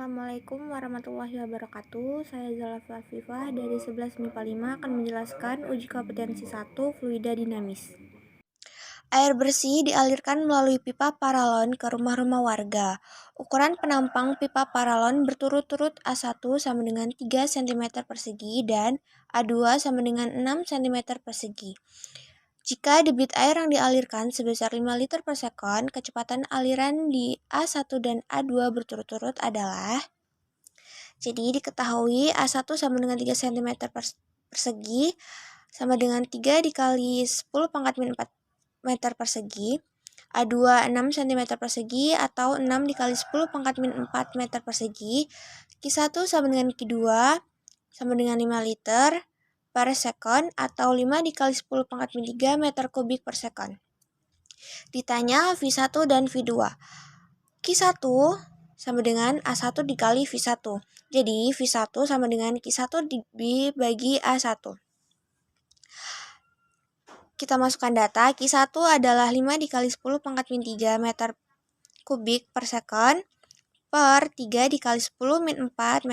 Assalamualaikum warahmatullahi wabarakatuh. Saya Zalfa Afifah dari 11 MIPA 5 akan menjelaskan uji kompetensi 1 fluida dinamis. Air bersih dialirkan melalui pipa paralon ke rumah-rumah warga. Ukuran penampang pipa paralon berturut-turut A1 sama dengan 3 cm persegi dan A2 sama dengan 6 cm persegi. Jika debit air yang dialirkan sebesar 5 liter per sekon, kecepatan aliran di A1 dan A2 berturut-turut adalah, jadi diketahui A1 sama dengan 3 cm persegi sama dengan 3 dikali 10 pangkat min 4 meter persegi, A2 6 cm persegi atau 6 dikali 10 pangkat min 4 meter persegi, Q1 sama dengan Q2 sama dengan 5 liter per sekon atau 5 dikali 10 pangkat min 3 meter kubik per sekon. Ditanya V1 dan V2. Q1 sama dengan A1 dikali V1. Jadi V1 sama dengan Q1 dibagi A1. Kita masukkan data. Q1 adalah 5 dikali 10 pangkat min 3 meter kubik per sekon per 3 dikali 10 min 4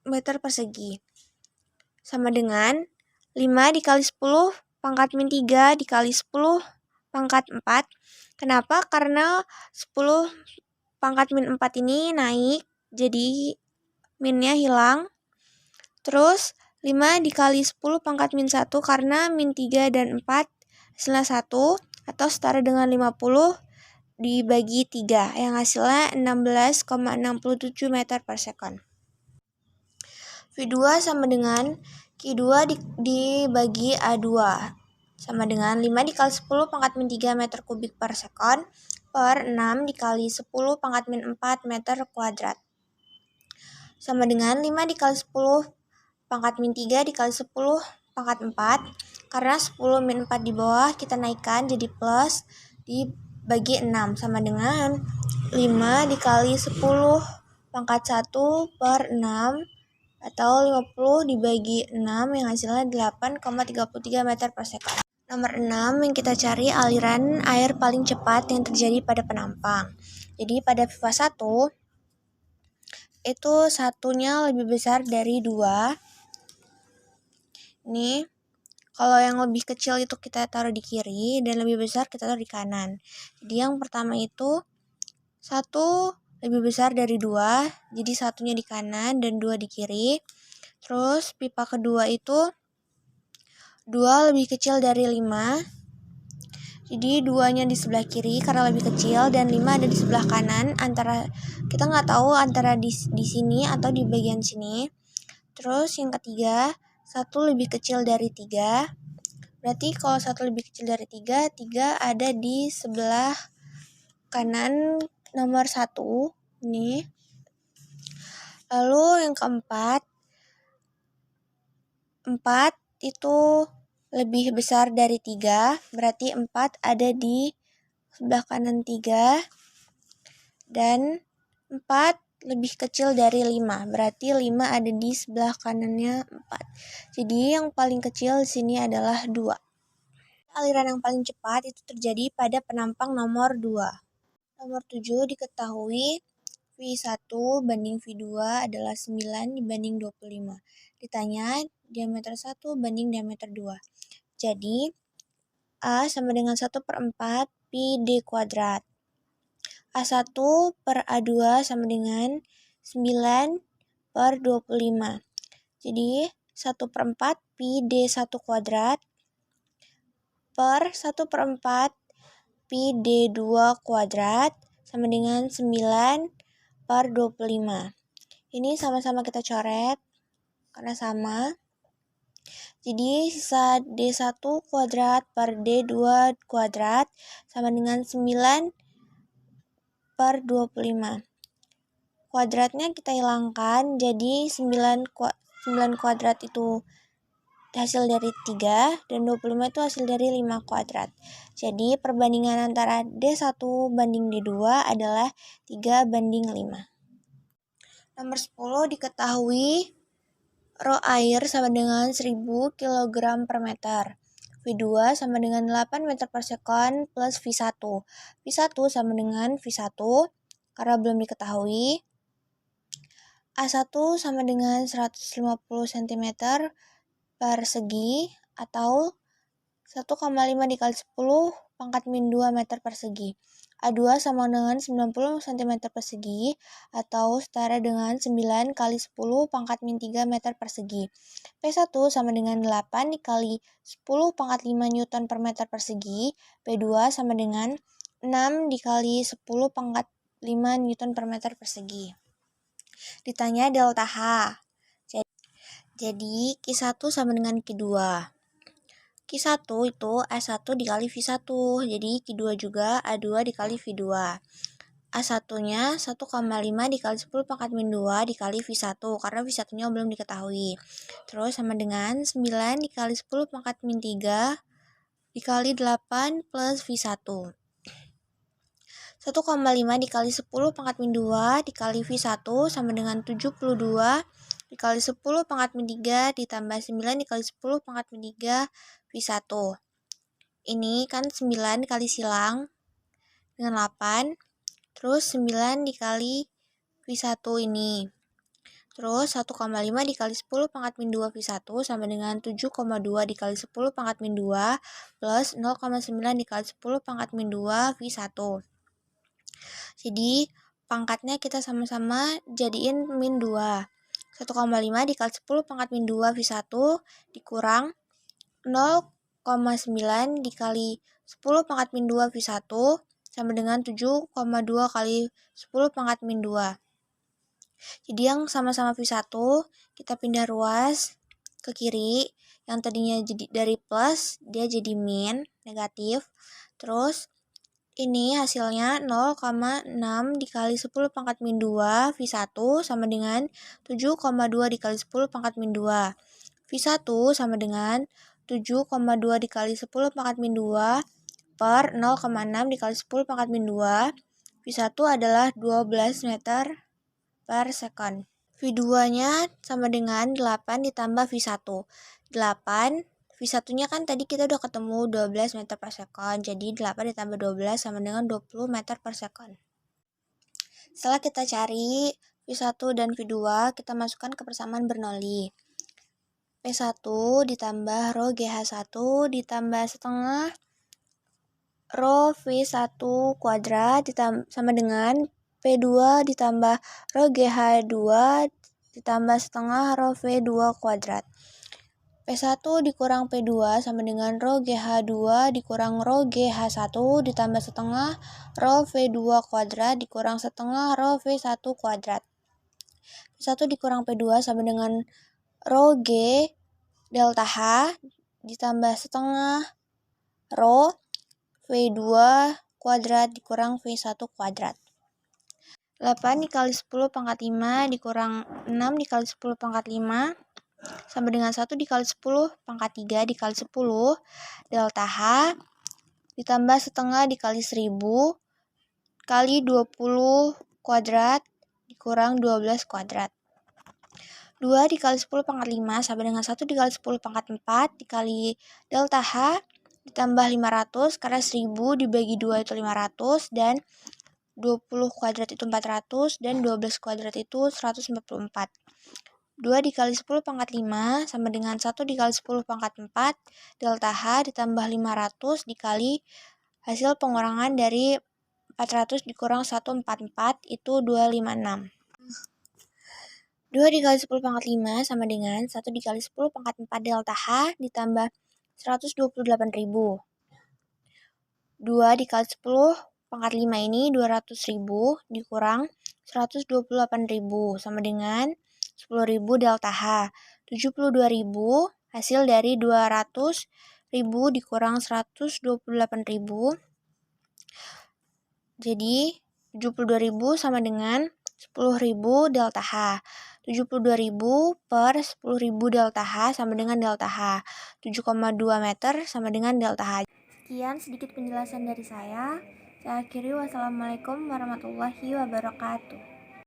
meter persegi. Sama dengan 5 dikali 10 pangkat min 3 dikali 10 pangkat 4. Kenapa? Karena 10 pangkat min 4 ini naik, jadi minnya hilang. Terus 5 dikali 10 pangkat min 1 karena min 3 dan 4 hasilnya 1 atau setara dengan 50 dibagi 3 yang hasilnya 16,67 meter per sekon. V2 sama dengan Q2 dibagi A2 sama dengan 5 dikali 10 pangkat min 3 meter kubik per sekon per 6 dikali 10 pangkat min 4 meter kuadrat. Sama dengan 5 dikali 10 pangkat min 3 dikali 10 pangkat 4. Karena 10 min 4 di bawah kita naikkan jadi plus dibagi 6 sama dengan 5 dikali 10 pangkat 1 per 6 atau 50 dibagi 6 yang hasilnya 8,33 meter per sekon. Nomor 6 yang kita cari aliran air paling cepat yang terjadi pada penampang. Jadi pada pipa 1 itu satunya lebih besar dari 2. Ini kalau yang lebih kecil itu kita taruh di kiri dan lebih besar kita taruh di kanan. Jadi yang pertama itu 1 lebih besar dari 2, jadi satunya di kanan dan 2 di kiri. Terus pipa kedua itu 2 lebih kecil dari 5, jadi 2-nya di sebelah kiri karena lebih kecil dan 5 ada di sebelah kanan. Kita nggak tahu antara di sini atau di bagian sini. Terus yang ketiga 1 lebih kecil dari 3. Berarti kalau 1 lebih kecil dari 3, 3 ada di sebelah kanan nomor 1 ini. Lalu yang keempat 4 itu lebih besar dari 3, berarti 4 ada di sebelah kanan 3 dan 4 lebih kecil dari 5, berarti 5 ada di sebelah kanannya 4. Jadi yang paling kecil di sini adalah 2. Aliran yang paling cepat itu terjadi pada penampang nomor 2. Nomor 7 diketahui V1 banding V2 adalah 9 dibanding 25. Ditanya diameter 1 banding diameter 2. Jadi A sama dengan 1/4 pi D kuadrat. A1 per A2 sama dengan 9 per 25. Jadi 1/4 pi D1 kuadrat per 1/4 pi D2 kuadrat sama dengan 9 per 25. Ini sama-sama kita coret karena sama. Jadi sisa D1 kuadrat per D2 kuadrat sama dengan 9 per 25. Kuadratnya kita hilangkan, jadi 9 kuadrat itu hasil dari 3 dan 25 itu hasil dari 5 kuadrat. Jadi perbandingan antara D1 banding D2 adalah 3 banding 5. Nomor 10 diketahui rho air sama dengan 1000 kg per meter. V2 sama dengan 8 meter per sekon plus V1. V1 sama dengan V1 karena belum diketahui. A1 sama dengan 150 cm persegi atau 1,5 dikali 10 pangkat min 2 meter persegi. A2 sama dengan 90 cm persegi atau setara dengan 9 kali 10 pangkat min 3 meter persegi. P1 sama dengan 8 dikali 10 pangkat 5 Newton per meter persegi. P2 sama dengan 6 dikali 10 pangkat 5 Newton per meter persegi. Ditanya delta H. Jadi Q1 sama dengan Q2. Q1 itu A1 dikali V1. Jadi Q2 juga A2 dikali V2. A1-nya 1,5 dikali 10 pangkat min 2 dikali V1 karena V1-nya belum diketahui. Terus sama dengan 9 dikali 10 pangkat min 3 dikali 8 plus V1. 1,5 dikali 10 pangkat min 2 dikali V1 sama dengan 72 dikali 10 pangkat min 3 ditambah 9 dikali 10 pangkat min 3 V1. Ini kan 9 dikali silang dengan 8. Terus 9 dikali V1 ini. Terus 1,5 dikali 10 pangkat min 2 V1 sama dengan 7,2 dikali 10 pangkat min 2 plus 0,9 dikali 10 pangkat min 2 V1. Jadi pangkatnya kita sama-sama jadiin min 2. 1,5 dikali 10 pangkat min 2 V1 dikurang 0,9 dikali 10 pangkat min 2 V1 sama dengan 7,2 kali 10 pangkat min 2. Jadi yang sama-sama V1 kita pindah ruas ke kiri. Yang tadinya jadi dari plus dia jadi min, negatif. Terus ini hasilnya 0,6 dikali 10 pangkat min 2 V1 sama dengan 7,2 dikali 10 pangkat min 2. V1 sama dengan 7,2 dikali 10 pangkat min 2 per 0,6 dikali 10 pangkat min 2. V1 adalah 12 meter per second. V2-nya sama dengan 8 ditambah V1. 8 V1-nya kan tadi kita udah ketemu 12 meter per second, jadi 8 ditambah 12 sama dengan 20 meter per second. Setelah kita cari V1 dan V2, kita masukkan ke persamaan Bernoulli. P1 ditambah rho GH1 ditambah setengah rho V1 kuadrat sama dengan P2 ditambah rho GH2 ditambah setengah rho V2 kuadrat. P1 dikurang P2 sama dengan rho GH2 dikurang rho GH1 ditambah setengah rho V2 kuadrat dikurang setengah rho V1 kuadrat. P1 dikurang P2 sama dengan rho G delta H ditambah setengah rho V2 kuadrat dikurang V1 kuadrat. 8 dikali 10 pangkat 5 dikurang 6 dikali 10 pangkat 5 sama dengan 1 dikali 10 pangkat 3 dikali 10 delta H ditambah setengah dikali 1000 kali 20 kuadrat dikurang 12 kuadrat. 2 dikali 10 pangkat 5 sama dengan 1 dikali 10 pangkat 4 dikali delta H ditambah 500 karena 1000 dibagi 2 itu 500 dan 20 kuadrat itu 400 dan 12 kuadrat itu 144. 2 dikali 10 pangkat 5 sama dengan 1 dikali 10 pangkat 4 delta H ditambah 500 dikali hasil pengurangan dari 400 dikurang 144 itu 256. 2 dikali 10 pangkat 5 sama dengan 1 dikali 10 pangkat 4 delta H ditambah 128.000. 2 dikali 10 pangkat 5 ini 200.000 dikurang 128.000 sama dengan 10.000 delta H. 72.000 hasil dari 200.000 dikurang 128.000. Jadi 72.000 sama dengan 10.000 delta H. 72.000 per 10.000 delta H sama dengan delta H. 7,2 meter sama dengan delta H. Sekian sedikit penjelasan dari saya. Saya akhiri, wassalamualaikum warahmatullahi wabarakatuh.